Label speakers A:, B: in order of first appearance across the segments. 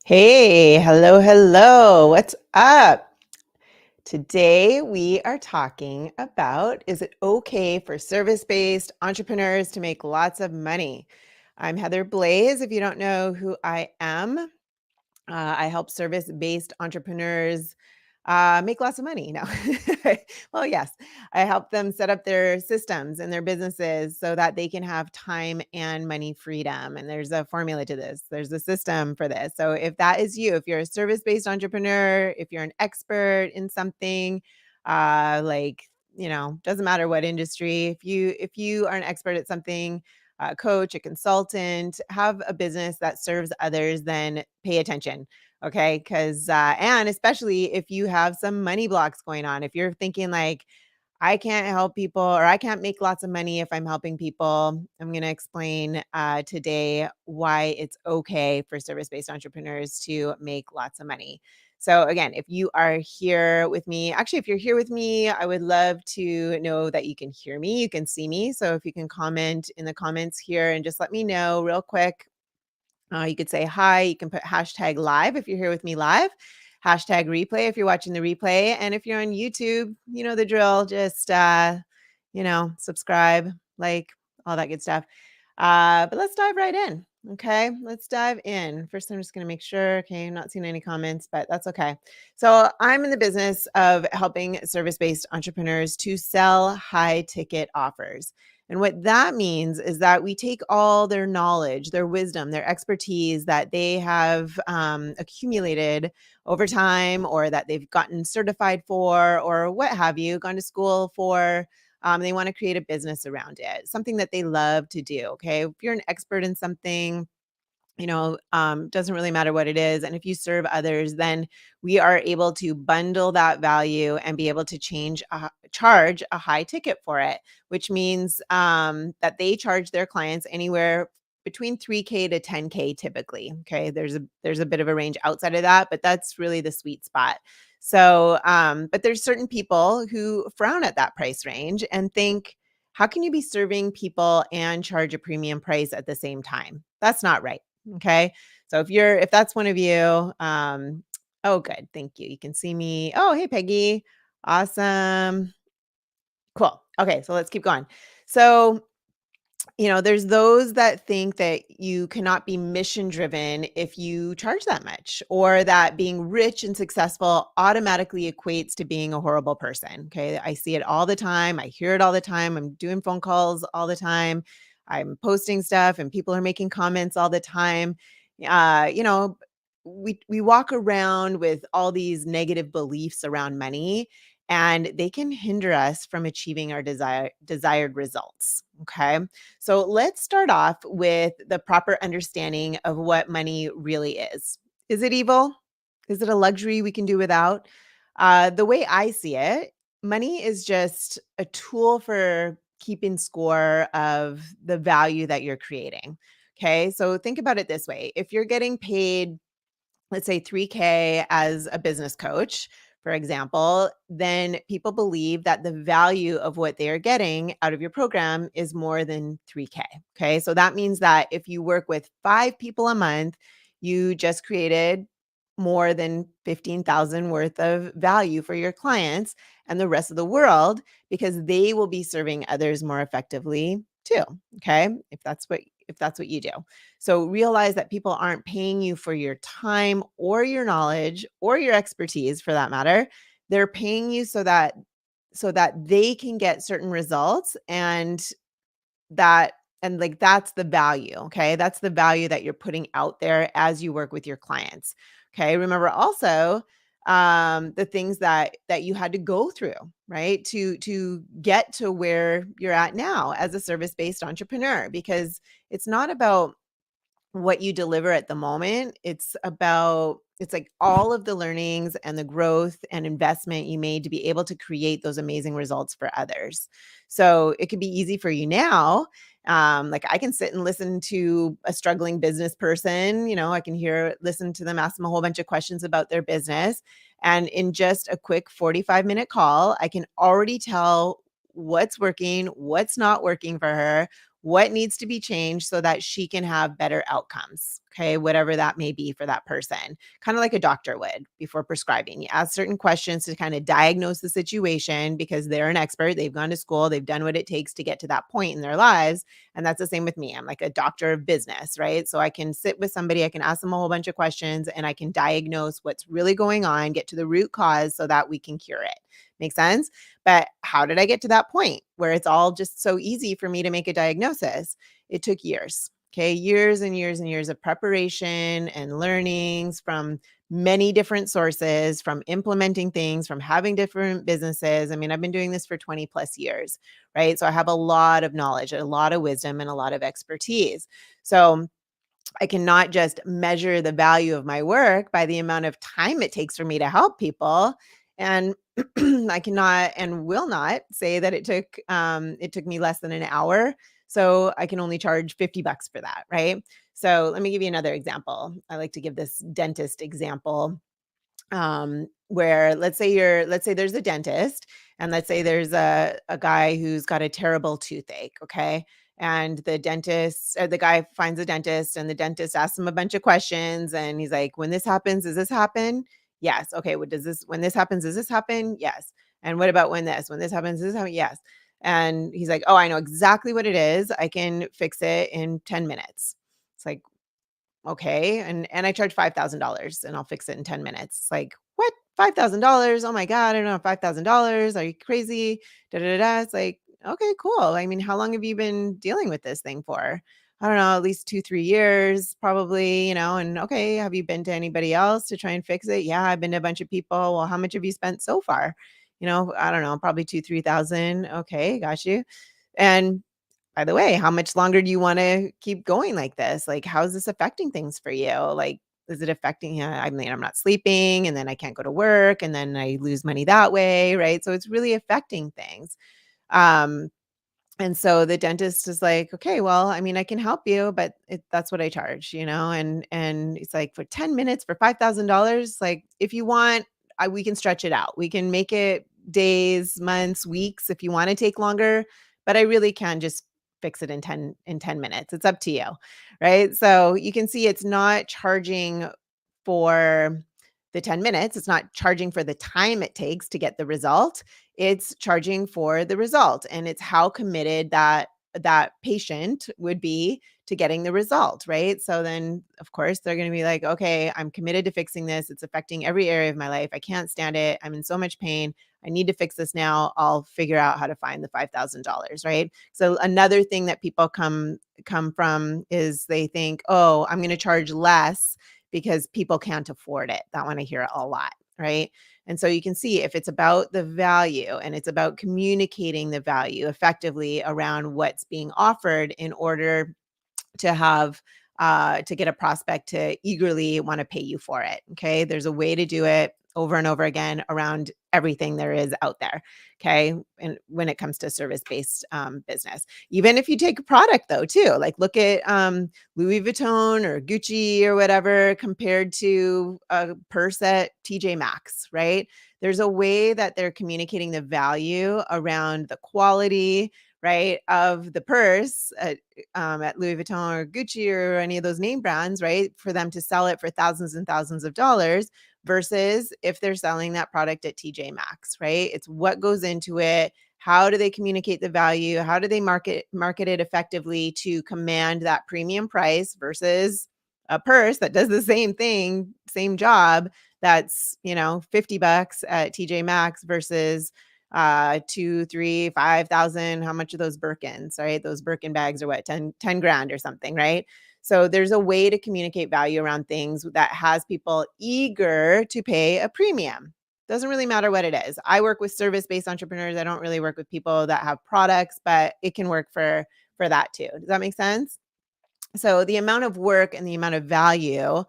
A: Hey, hello, hello. What's up? Today we are talking about, is it okay for service-based entrepreneurs to make lots of money? I'm Heather Blaze. If you don't know who I am, I help service-based entrepreneurs make lots of money. No, well, yes, I help them set up their systems and their businesses so that they can have time and money freedom. And there's a formula to this. There's a system for this. So if that is you, if you're a service-based entrepreneur, if you're an expert in something, like doesn't matter what industry. If you are an expert at something, a coach, a consultant, have a business that serves others, then pay attention. Okay. And especially if you have some money blocks going on, if you're thinking like, I can't help people or I can't make lots of money if I'm helping people, I'm going to explain today why it's okay for service based entrepreneurs to make lots of money. So, again, if you are here with me, actually, if you're here with me, I would love to know that you can hear me, you can see me. So, if you can comment in the comments here and just let me know real quick. You could say hi. You can put hashtag live if you're here with me live, hashtag replay if you're watching the replay. And if you're on YouTube, you know the drill. Just, subscribe, like, all that good stuff. But let's dive right in. Okay, let's dive in. First, I'm just going to make sure. Okay, I'm not seeing any comments, but that's okay. So, I'm in the business of helping service based entrepreneurs to sell high ticket offers. And what that means is that we take all their knowledge, their wisdom, their expertise that they have accumulated over time or that they've gotten certified for or what have you, gone to school for. They want to create a business around it, something that they love to do. Okay. If you're an expert in something, doesn't really matter what it is. And if you serve others, then we are able to bundle that value and be able to charge a high ticket for it, which means that they charge their clients anywhere between 3K to 10K typically. Okay. There's a bit of a range outside of that, but that's really the sweet spot. So, but there's certain people who frown at that price range and think, how can you be serving people and charge a premium price at the same time? That's not right. Okay. So if that's one of you, oh, good. Thank you. You can see me. Oh, hey, Peggy. Awesome. Cool. Okay. So let's keep going. So, there's those that think that you cannot be mission driven if you charge that much, or that being rich and successful automatically equates to being a horrible person. Okay. I see it all the time. I hear it all the time. I'm doing phone calls all the time. I'm posting stuff and people are making comments all the time. Uh, you know, we walk around with all these negative beliefs around money, and they can hinder us from achieving our desired results. Okay. So let's start off with the proper understanding of what money really is. Is it evil? Is it a luxury we can do without? The way I see it, money is just a tool for keeping score of the value that you're creating. Okay. So think about it this way: if you're getting paid, let's say 3K as a business coach, for example, then people believe that the value of what they are getting out of your program is more than 3K. Okay. So that means that if you work with 5 people a month, you just created more than 15,000 worth of value for your clients and the rest of the world, because they will be serving others more effectively too. Okay. If that's what you do. So realize that people aren't paying you for your time or your knowledge or your expertise for that matter. They're paying you so that they can get certain results, that and that's the value. Okay? That's the value that you're putting out there as you work with your clients. Okay? Remember also the things that you had to go through, right? To get to where you're at now as a service-based entrepreneur, because it's not about what you deliver at the moment. It's like all of the learnings and the growth and investment you made to be able to create those amazing results for others. So it could be easy for you now. Like I can sit and listen to a struggling business person, I can listen to them, ask them a whole bunch of questions about their business. And in just a quick 45-minute call, I can already tell what's working, what's not working for her, what needs to be changed so that she can have better outcomes. Okay, whatever that may be for that person, kind of like a doctor would before prescribing. You ask certain questions to kind of diagnose the situation because they're an expert. They've gone to school, they've done what it takes to get to that point in their lives. And that's the same with me. I'm like a doctor of business, right? So I can sit with somebody, I can ask them a whole bunch of questions, and I can diagnose what's really going on, get to the root cause so that we can cure it. Make sense? But how did I get to that point where it's all just so easy for me to make a diagnosis? It took years. Okay, years and years and years of preparation and learnings from many different sources, from implementing things, from having different businesses. I mean, I've been doing this for 20 plus years, right? So I have a lot of knowledge, a lot of wisdom, and a lot of expertise. So I cannot just measure the value of my work by the amount of time it takes for me to help people. And I cannot and will not say that it took me less than an hour. So I can only charge $50 for that, right? So let me give you another example. I like to give this dentist example, where let's say there's a dentist, and let's say there's a guy who's got a terrible toothache. Okay, and the guy finds a dentist, and the dentist asks him a bunch of questions, and he's like, when this happens, does this happen? Yes. Okay, what does this when this happens, does this happen? Yes. And what about when this happens, does this happen? Yes. And he's like, oh, I know exactly what it is, I can fix it in 10 minutes. It's like, okay, and I charge $5,000 and I'll fix it in 10 minutes. It's like, "What? $5,000? Oh my god, I don't have $5,000. Are you crazy?" Da, da, da, da. It's like, "Okay, cool. I mean, how long have you been dealing with this thing for?" "I don't know, at least 2, 3 years probably, and okay, have you been to anybody else to try and fix it?" "Yeah, I've been to a bunch of people." "Well, how much have you spent so far?" "I don't know, probably 2, 3,000." "Okay, got you." And by the way, how much longer do you wanna keep going like this? Like, how is this affecting things for you? Like, is it affecting I mean, I'm not sleeping, and then I can't go to work, and then I lose money that way, right? So it's really affecting things. Um, and so the dentist is like, "Okay, well, I mean, I can help you, but that's what I charge," and it's like, "For 10 minutes for $5,000, like, if you want, we can stretch it out. We can make it days, months, weeks if you wanna take longer, but I really can just fix it in 10 minutes. It's up to you." Right? So you can see it's not charging for the 10 minutes. It's not charging for the time it takes to get the result. It's charging for the result, and it's how committed that patient would be to getting the result, right? So then of course they're going to be like, "Okay, I'm committed to fixing this. It's affecting every area of my life. I can't stand it. I'm in so much pain. I need to fix this now. I'll figure out how to find the $5,000, right? So another thing that people come from is they think, "Oh, I'm going to charge less because people can't afford it." That one I hear a lot, right? And so you can see if it's about the value and it's about communicating the value effectively around what's being offered in order to get a prospect to eagerly want to pay you for it. Okay. There's a way to do it over and over again around everything there is out there. Okay. And when it comes to service based business, even if you take a product though, too, like look at Louis Vuitton or Gucci or whatever compared to a purse at TJ Maxx, right? There's a way that they're communicating the value around the quality, right, of the purse at Louis Vuitton or Gucci or any of those name brands, right, for them to sell it for thousands and thousands of dollars versus if they're selling that product at TJ Maxx, right? It's what goes into it. How do they communicate the value? How do they market it effectively to command that premium price versus a purse that does the same thing, same job that's, $50 at TJ Maxx versus 2, 3, 5,000. How much are those Birkins, right? Those Birkin bags are what, 10 grand or something, right? So there's a way to communicate value around things that has people eager to pay a premium. Doesn't really matter what it is. I work with service-based entrepreneurs. I don't really work with people that have products, but it can work for that too. Does that make sense? So the amount of work and the amount of value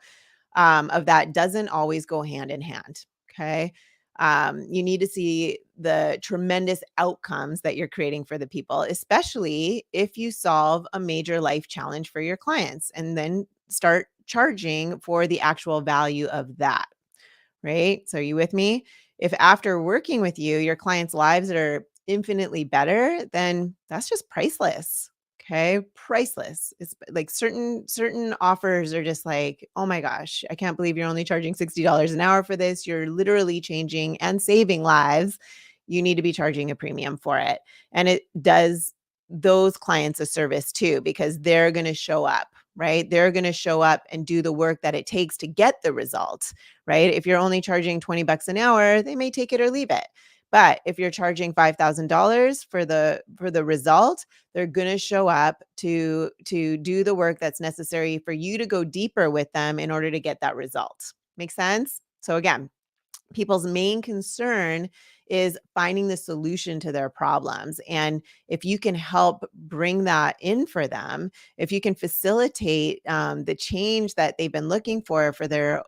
A: of that doesn't always go hand in hand. Okay. You need to see the tremendous outcomes that you're creating for the people, especially if you solve a major life challenge for your clients and then start charging for the actual value of that. Right. So, are you with me? If after working with you, your clients' lives are infinitely better, then that's just priceless. Okay, priceless. It's like certain offers are just like, "Oh my gosh, I can't believe you're only charging $60 an hour for this. You're literally changing and saving lives. You need to be charging a premium for it." And it does those clients a service too because they're going to show up, right? They're going to show up and do the work that it takes to get the result, right? If you're only charging 20 bucks an hour, they may take it or leave it. But if you're charging $5,000 for the result, they're going to show up to do the work that's necessary for you to go deeper with them in order to get that result. Make sense? So again, people's main concern is finding the solution to their problems. And if you can help bring that in for them, if you can facilitate the change that they've been looking for their,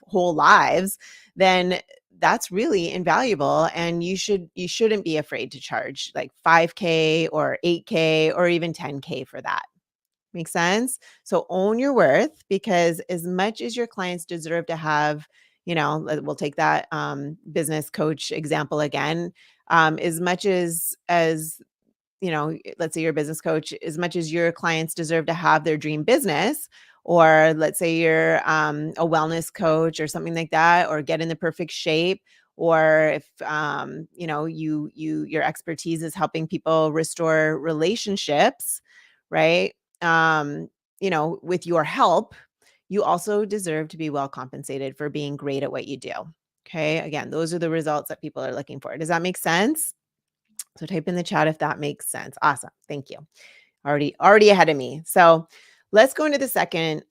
A: whole lives, then that's really invaluable. And you shouldn't be afraid to charge like 5K or 8K or even 10K for that. Make sense? So own your worth because as much as your clients deserve to have, we'll take that business coach example again. As much as let's say you're a business coach, as much as your clients deserve to have their dream business, or let's say you're a wellness coach or something like that, or get in the perfect shape, or if your expertise is helping people restore relationships, right? Um, with your help, you also deserve to be well compensated for being great at what you do. Okay. Again, those are the results that people are looking for. Does that make sense? So type in the chat if that makes sense. Awesome. Thank you. Already ahead of me. So let's go into the second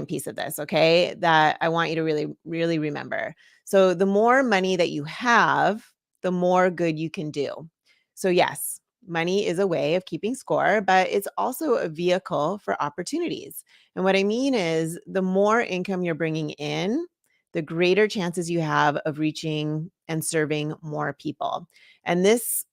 A: piece of this, okay? That I want you to really, really remember. So the more money that you have, the more good you can do. So yes, money is a way of keeping score, but it's also a vehicle for opportunities. And what I mean is the more income you're bringing in, the greater chances you have of reaching and serving more people. And this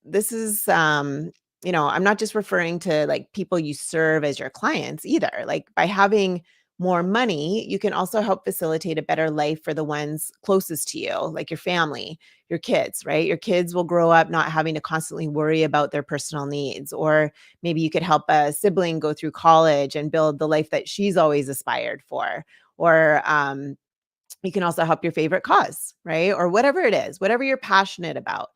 A: is I'm not just referring to like people you serve as your clients either. Like by having more money, you can also help facilitate a better life for the ones closest to you, like your family, your kids, right? Your kids will grow up not having to constantly worry about their personal needs. Or maybe you could help a sibling go through college and build the life that she's always aspired for. Or you can also help your favorite cause, right? Or whatever it is, whatever you're passionate about.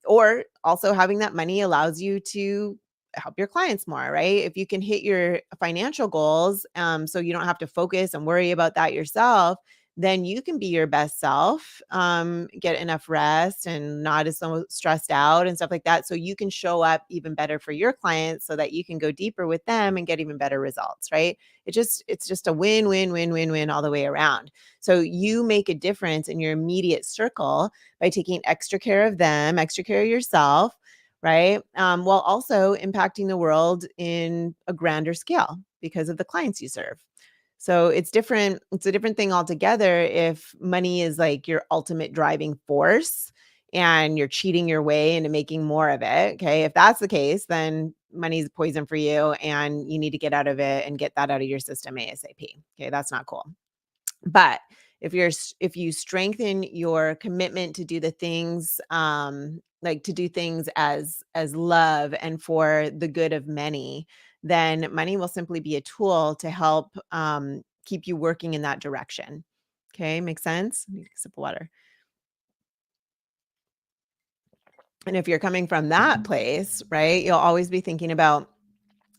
A: Or also having that money allows you to help your clients more, right? If you can hit your financial goals, so you don't have to focus and worry about that yourself, then you can be your best self, get enough rest and not as so stressed out and stuff like that. So you can show up even better for your clients so that you can go deeper with them and get even better results, right? It's just a win, win, win, win, win all the way around. So you make a difference in your immediate circle by taking extra care of them, extra care of yourself, right? While also impacting the world in a grander scale because of the clients you serve. So it's different. It's a different thing altogether if money is like your ultimate driving force and you're cheating your way into making more of it. Okay. If that's the case, then money's poison for you and you need to get out of it and get that out of your system ASAP. Okay. That's not cool. But if you strengthen your commitment to do the things, like to do things as love and for the good of many, then money will simply be a tool to help keep you working in that direction. Okay, makes sense? Let me take a sip of water. And if you're coming from that place, right, you'll always be thinking about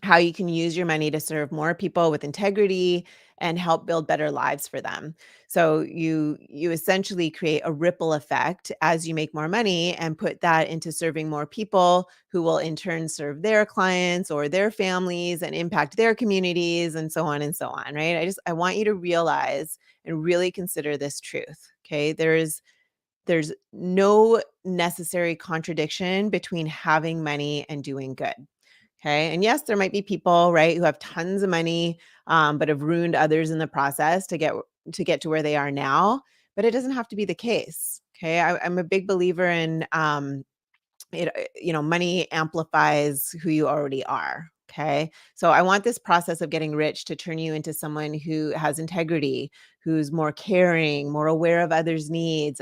A: how you can use your money to serve more people with integrity and help build better lives for them. So you essentially create a ripple effect as you make more money and put that into serving more people who will in turn serve their clients or their families and impact their communities and so on and so on, right? I want you to realize and really consider this truth, okay? There's no necessary contradiction between having money and doing good. Okay. And yes, there might be people, right, who have tons of money, but have ruined others in the process to get to where they are now. But it doesn't have to be the case. Okay. I'm a big believer in money amplifies who you already are. Okay. So I want this process of getting rich to turn you into someone who has integrity, who's more caring, more aware of others' needs,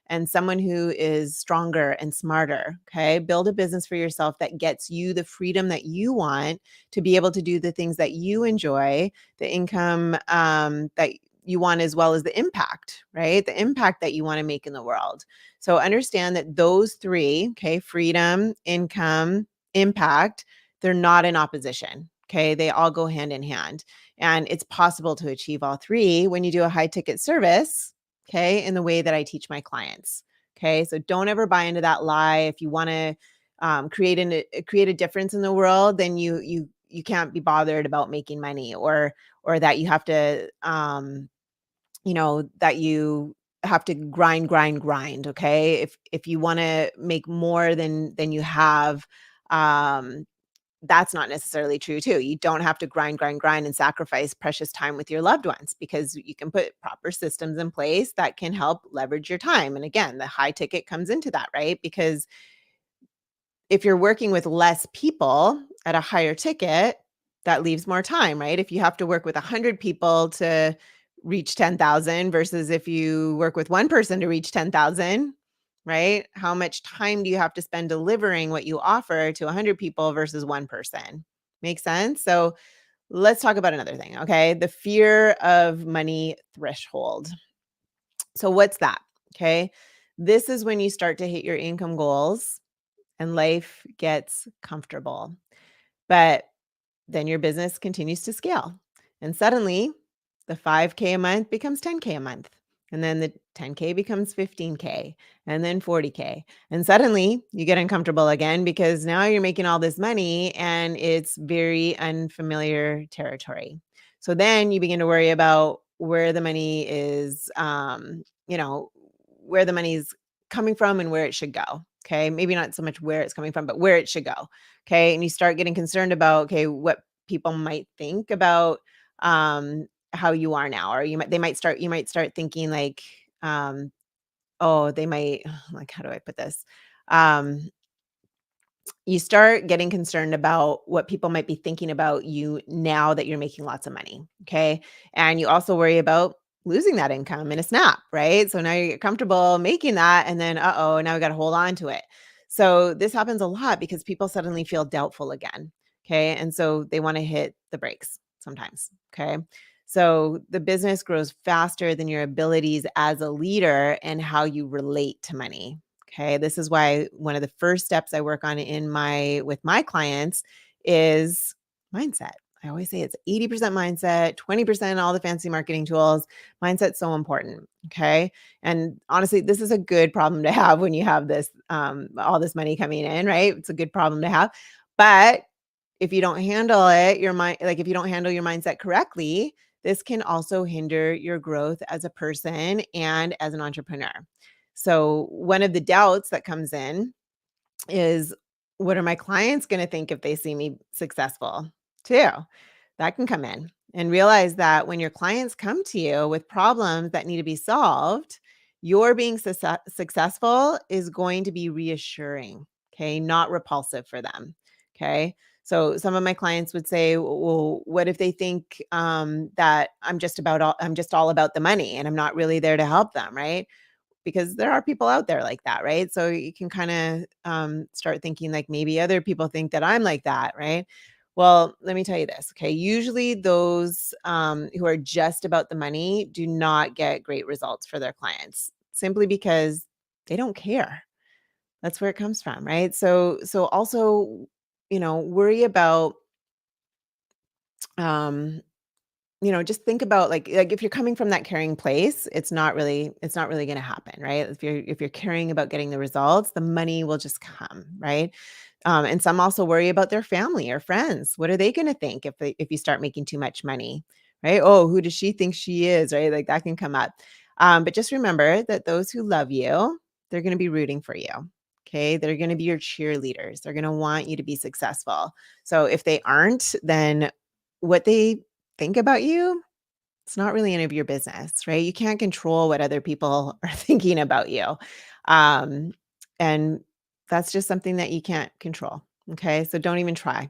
A: and someone who is stronger and smarter. Okay. Build a business for yourself that gets you the freedom that you want to be able to do the things that you enjoy, the income that you want, as well as the impact, right? The impact that you want to make in the world. So understand that those three, okay, freedom, income, impact, they're not in opposition. Okay. They all go hand in hand. And it's possible to achieve all three when you do a high ticket service, okay, in the way that I teach my clients. Okay. So don't ever buy into that lie. If you want to create a difference in the world, then you can't be bothered about making money, or that you have to that you have to grind. Okay. If you want to make more than you have, um that's not necessarily true too. You don't have to grind and sacrifice precious time with your loved ones, because you can put proper systems in place that can help leverage your time. And again, the high ticket comes into that, right? Because if you're working with less people at a higher ticket, that leaves more time, right? If you have to work with 100 people to reach 10,000 versus if you work with one person to reach 10,000, right? How much time do you have to spend delivering what you offer to 100 people versus one person? Make sense? So let's talk about another thing, okay? The fear of money threshold. So what's that? Okay. This is when you start to hit your income goals and life gets comfortable. But then your business continues to scale. And suddenly the 5K a month becomes 10K a month. And then the 10K becomes 15K and then 40K. And suddenly you get uncomfortable again, because now you're making all this money and it's very unfamiliar territory. So then you begin to worry about where the money is, where the money's coming from and where it should go. Okay. Maybe not so much where it's coming from, but where it should go. Okay. And you start getting concerned about, okay, what people might think about how you are now, or you might start thinking like, oh, they might, like, how do I put this? Um, you start getting concerned about what people might be thinking about you now that you're making lots of money. Okay. And you also worry about losing that income in a snap, right? So now you get comfortable making that, and then, now we got to hold on to it. So this happens a lot because people suddenly feel doubtful again. Okay. And so they want to hit the brakes sometimes. Okay. So the business grows faster than your abilities as a leader and how you relate to money. Okay. This is why one of the first steps I work on with my clients is mindset. I always say it's 80% mindset, 20% all the fancy marketing tools. Mindset's so important. Okay. And honestly, this is a good problem to have when you have this, all this money coming in, right? It's a good problem to have. But if you don't handle it, if you don't handle your mindset correctly, this can also hinder your growth as a person and as an entrepreneur. So one of the doubts that comes in is, what are my clients going to think if they see me successful too? That can come in. And realize that when your clients come to you with problems that need to be solved, your being successful is going to be reassuring, okay, not repulsive for them. Okay. So some of my clients would say, well, what if they think that I'm just all about the money and I'm not really there to help them, right? Because there are people out there like that, right? So you can kind of start thinking like, maybe other people think that I'm like that, right? Well, let me tell you this, okay? Usually those who are just about the money do not get great results for their clients, simply because they don't care. That's where it comes from, right? So also, worry about um just think about like if you're coming from that caring place, it's not really going to happen, right? If you're caring about getting the results, the money will just come, right? And some also worry about their family or friends. What are they going to think if you start making too much money, right? Oh, who does she think she is, right? Like that can come up. But just remember that those who love you, they're going to be rooting for you. Okay, they're going to be your cheerleaders. They're going to want you to be successful. So if they aren't, then what they think about you, it's not really any of your business, right? You can't control what other people are thinking about you. Um, and that's just something that you can't control. Okay. So don't even try.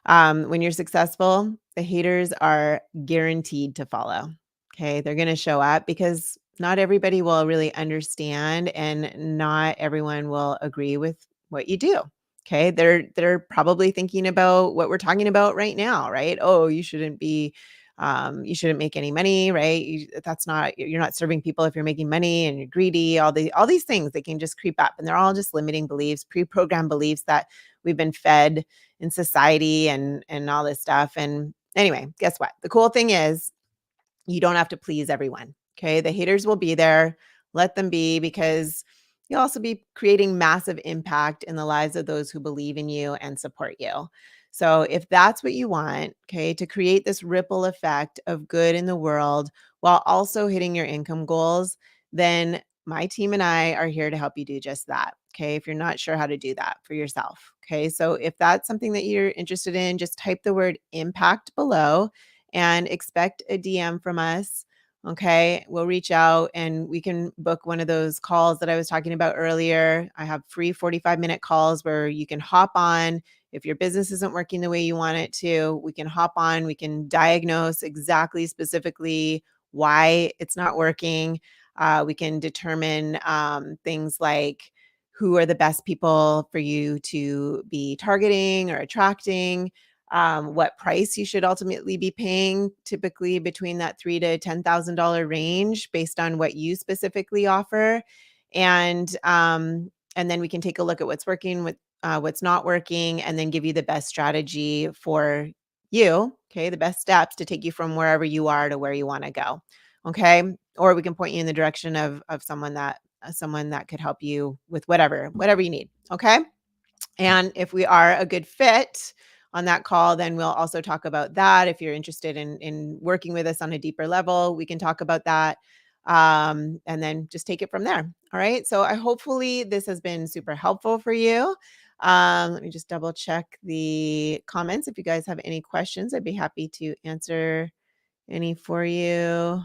A: When you're successful, the haters are guaranteed to follow. Okay. They're going to show up because Not everybody will really understand, and not everyone will agree with what you do. Okay? They're probably thinking about what we're talking about right now, right? "Oh, you shouldn't make any money," right? That's not you're not serving people if you're making money and you're greedy, all these things, they can just creep up, and they're all just limiting beliefs, pre-programmed beliefs that we've been fed in society and all this stuff. And anyway, guess what? The cool thing is you don't have to please everyone. Okay. The haters will be there. Let them be, because you'll also be creating massive impact in the lives of those who believe in you and support you. So, if that's what you want, okay, to create this ripple effect of good in the world while also hitting your income goals, then my team and I are here to help you do just that. Okay. If you're not sure how to do that for yourself. Okay. So, if that's something that you're interested in, just type the word impact below and expect a DM from us. Okay. We'll reach out and we can book one of those calls that I was talking about earlier. I have free 45-minute calls where you can hop on. If your business isn't working the way you want it to, we can hop on. We can diagnose exactly, specifically why it's not working. We can determine things like who are the best people for you to be targeting or attracting, what price you should ultimately be paying, typically between that $3,000 to $10,000 range, based on what you specifically offer, and and then we can take a look at what's working, what's not working, and then give you the best strategy for you. Okay, the best steps to take you from wherever you are to where you want to go. Okay, or we can point you in the direction of someone that could help you with whatever you need. Okay. And if we are a good fit on that call, then we'll also talk about that. If you're interested in working with us on a deeper level, we can talk about that. And then just take it from there. All right. So I hopefully this has been super helpful for you. Let me just double check the comments. If you guys have any questions, I'd be happy to answer any for you.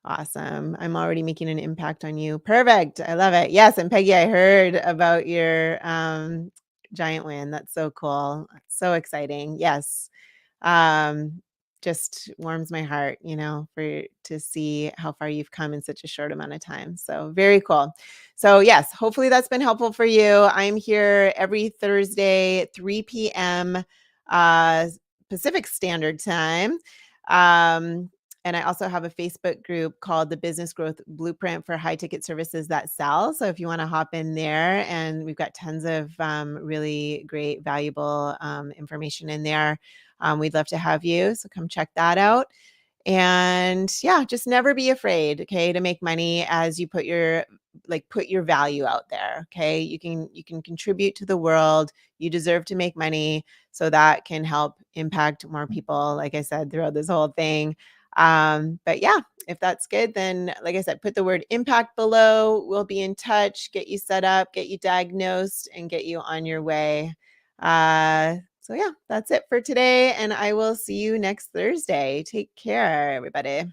A: Awesome. I'm already making an impact on you. Perfect. I love it. Yes, and Peggy, I heard about your giant win. That's so cool. So exciting. Yes. Um just warms my heart, for to see how far you've come in such a short amount of time. So, very cool. So, yes, hopefully that's been helpful for you. I'm here every Thursday, 3 p.m. uh Pacific Standard Time. Um and I also have a Facebook group called the Business Growth Blueprint for High Ticket Services That Sell. So if you want to hop in there, and we've got tons of really great, valuable information in there, we'd love to have you. So come check that out. And yeah, just never be afraid, okay, to make money as you put your value out there. Okay. You can contribute to the world. You deserve to make money. So that can help impact more people, like I said, throughout this whole thing. But yeah, if that's good, then like I said, put the word impact below. We'll be in touch, get you set up, get you diagnosed, and get you on your way. So yeah, that's it for today. And I will see you next Thursday. Take care, everybody.